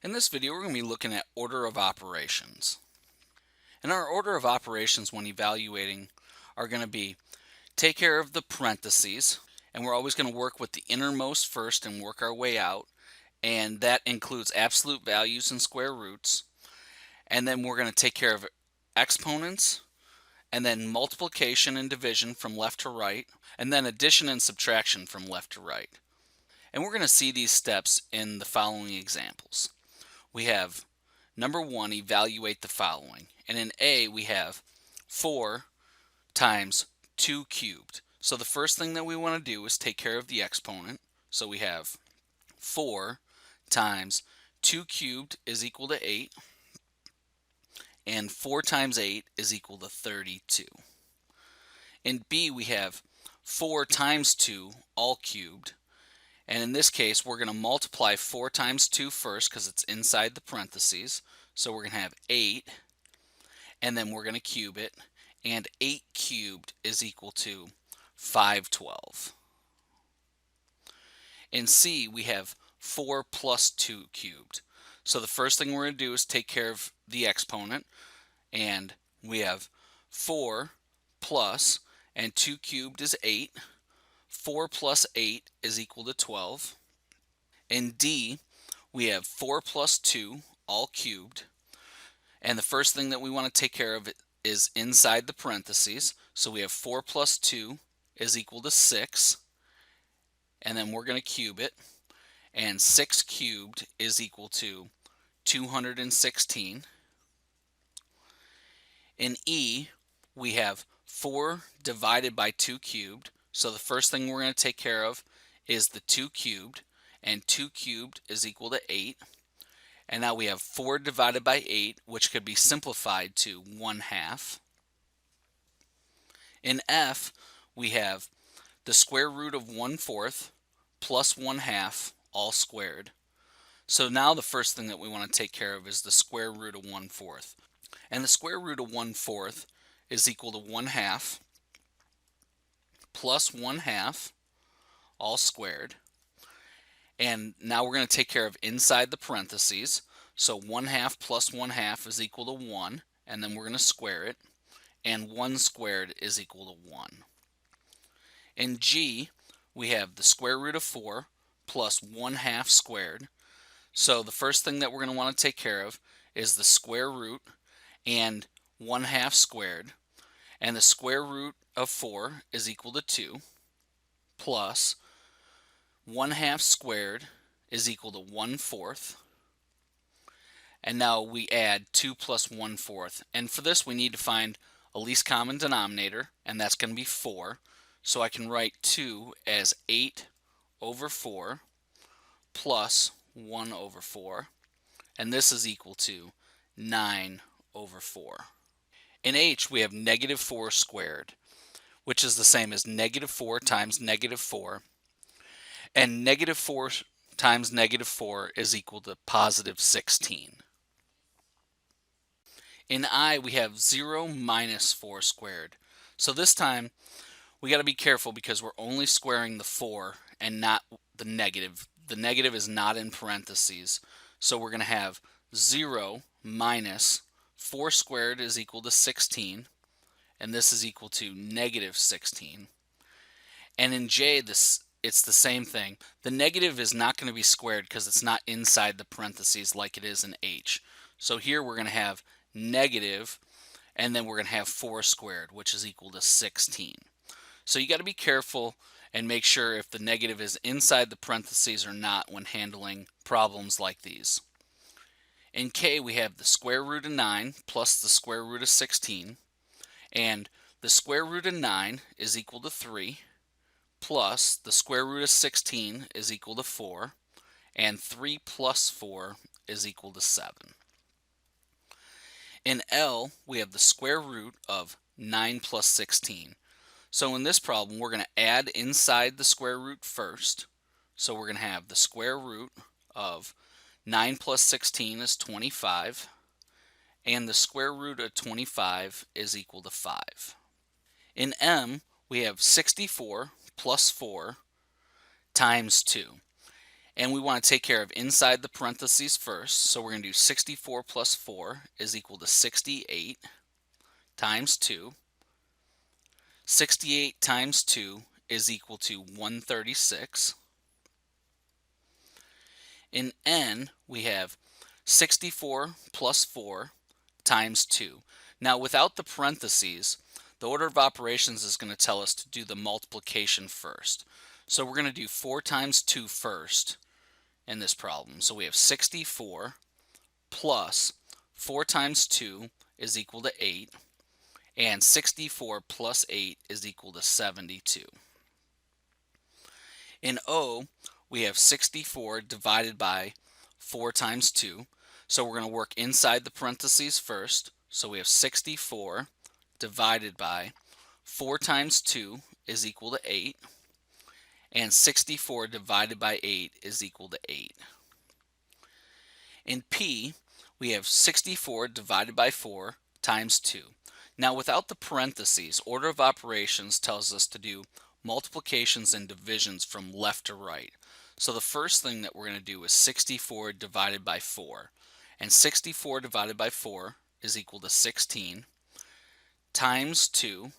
In this video, we're going to be looking at order of operations. And our order of operations when evaluating are going to be take care of the parentheses, and we're always going to work with the innermost first and work our way out, and that includes absolute values and square roots. And then we're going to take care of exponents, and then multiplication and division from left to right, and then addition and subtraction from left to right. And we're going to see these steps in the following examples. We have number 1, evaluate the following. And in A, we have 4 times 2 cubed. So the first thing that we want to do is take care of the exponent. So we have 4 times 2 cubed is equal to 8. And 4 times 8 is equal to 32. In B, we have 4 times 2 all cubed. And in this case, we're going to multiply 4 times 2 first because it's inside the parentheses. So we're going to have 8, and then we're going to cube it. And 8 cubed is equal to 512. In C, we have 4 plus 2 cubed. So the first thing we're going to do is take care of the exponent. And we have 4 plus, and 2 cubed is 8. 4 plus 8 is equal to 12. In D, we have 4 plus 2, all cubed. And the first thing that we want to take care of is inside the parentheses. So we have 4 plus 2 is equal to 6. And then we're going to cube it. And 6 cubed is equal to 216. In E, we have 4 divided by 2 cubed. So the first thing we're going to take care of is the 2 cubed, and 2 cubed is equal to 8. And now we have 4 divided by 8, which could be simplified to 1/2. In F, we have the square root of 1/4 plus 1/2 all squared. So now the first thing that we want to take care of is the square root of 1/4. And the square root of 1/4 is equal to 1/2 plus 1/2 all squared. And now we're going to take care of inside the parentheses. So 1/2 plus 1/2 is equal to 1, and then we're going to square it. And 1 squared is equal to 1. In G, we have the square root of 4 plus 1/2 squared. So the first thing that we're going to want to take care of is the square root and 1/2 squared. And the square root of 4 is equal to 2, plus 1/2 squared is equal to 1/4. And now we add 2 plus 1/4. And for this, we need to find a least common denominator, and that's going to be 4. So I can write 2 as 8 over 4 plus 1 over 4. And this is equal to 9 over 4. In H, we have negative 4 squared, which is the same as negative 4 times negative 4. And negative 4 times negative 4 is equal to positive 16. In I, we have 0 minus 4 squared. So this time, we got to be careful because we're only squaring the 4 and not the negative. The negative is not in parentheses. So we're going to have 0 minus 4 squared is equal to 16. And this is equal to negative 16. And in J, it's the same thing. The negative is not going to be squared because it's not inside the parentheses like it is in H. So here we're going to have negative, and then we're going to have 4 squared, which is equal to 16. So you got to be careful and make sure if the negative is inside the parentheses or not when handling problems like these. In K, we have the square root of 9 plus the square root of 16. And the square root of 9 is equal to 3, plus the square root of 16 is equal to 4, and 3 plus 4 is equal to 7. In L, we have the square root of 9 plus 16. So in this problem, we're going to add inside the square root first. So we're going to have the square root of 9 plus 16 is 25. And the square root of 25 is equal to 5. In M, we have 64 plus 4 times 2. And we want to take care of inside the parentheses first. So we're going to do 64 plus 4 is equal to 68 times 2. 68 times 2 is equal to 136. In n, we have 64 plus 4 times 2. Now, without the parentheses, the order of operations is going to tell us to do the multiplication first. So we're going to do 4 times 2 first in this problem. So we have 64 plus 4 times 2 is equal to 8, and 64 plus 8 is equal to 72. In O, we have 64 divided by 4 times 2. So we're going to work inside the parentheses first. So we have 64 divided by 4 times 2 is equal to 8. And 64 divided by 8 is equal to 8. In P, we have 64 divided by 4 times 2. Now, without the parentheses, order of operations tells us to do multiplications and divisions from left to right. So the first thing that we're going to do is 64 divided by 4. And 64 divided by 4 is equal to 16 times 2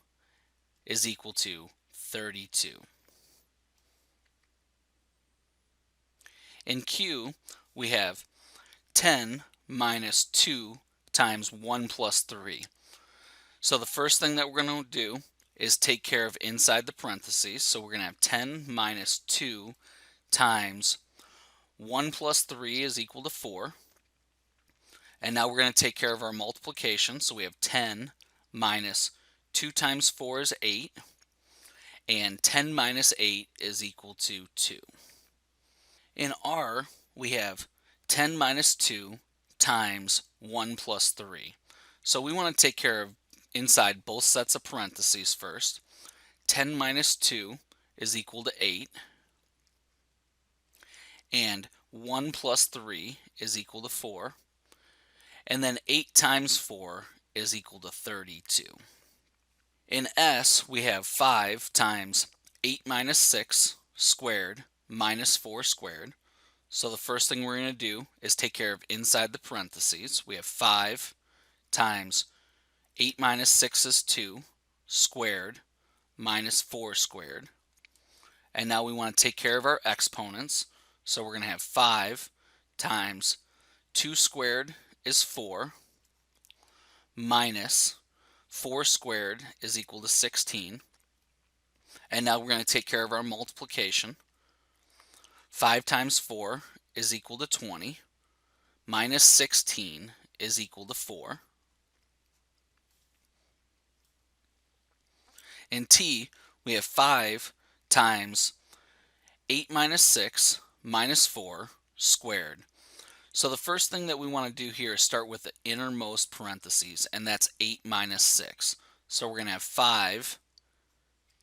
is equal to 32. In Q, we have 10 minus 2 times 1 plus 3. So the first thing that we're going to do is take care of inside the parentheses. So we're going to have 10 minus 2 times 1 plus 3 is equal to 4. And now we're going to take care of our multiplication. So we have 10 minus 2 times 4 is 8. And 10 minus 8 is equal to 2. In R, we have 10 minus 2 times 1 plus 3. So we want to take care of inside both sets of parentheses first. 10 minus 2 is equal to 8. And 1 plus 3 is equal to 4. And then 8 times 4 is equal to 32. In S, we have 5 times 8 minus 6 squared minus 4 squared. So the first thing we're going to do is take care of inside the parentheses. We have 5 times 8 minus 6 is 2 squared minus 4 squared. And now we want to take care of our exponents. So we're going to have 5 times 2 squared is 4 minus 4 squared is equal to 16. And now we're going to take care of our multiplication. 5 times 4 is equal to 20 minus 16 is equal to 4. In T, we have 5 times 8 minus 6 minus 4 squared. So the first thing that we want to do here is start with the innermost parentheses, and that's 8 minus 6. So we're going to have 5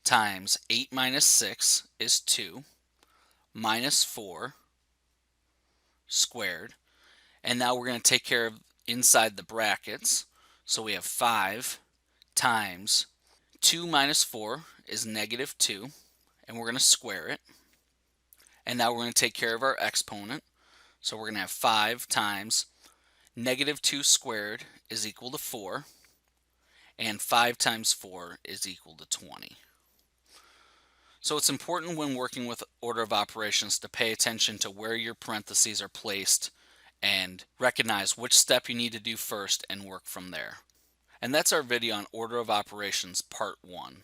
times 8 minus 6 is 2 minus 4 squared. And now we're going to take care of inside the brackets. So we have 5 times 2 minus 4 is negative 2, and we're going to square it. And now we're going to take care of our exponent. So we're going to have 5 times negative 2 squared is equal to 4, and 5 times 4 is equal to 20. So it's important when working with order of operations to pay attention to where your parentheses are placed and recognize which step you need to do first and work from there. And that's our video on order of operations part 1.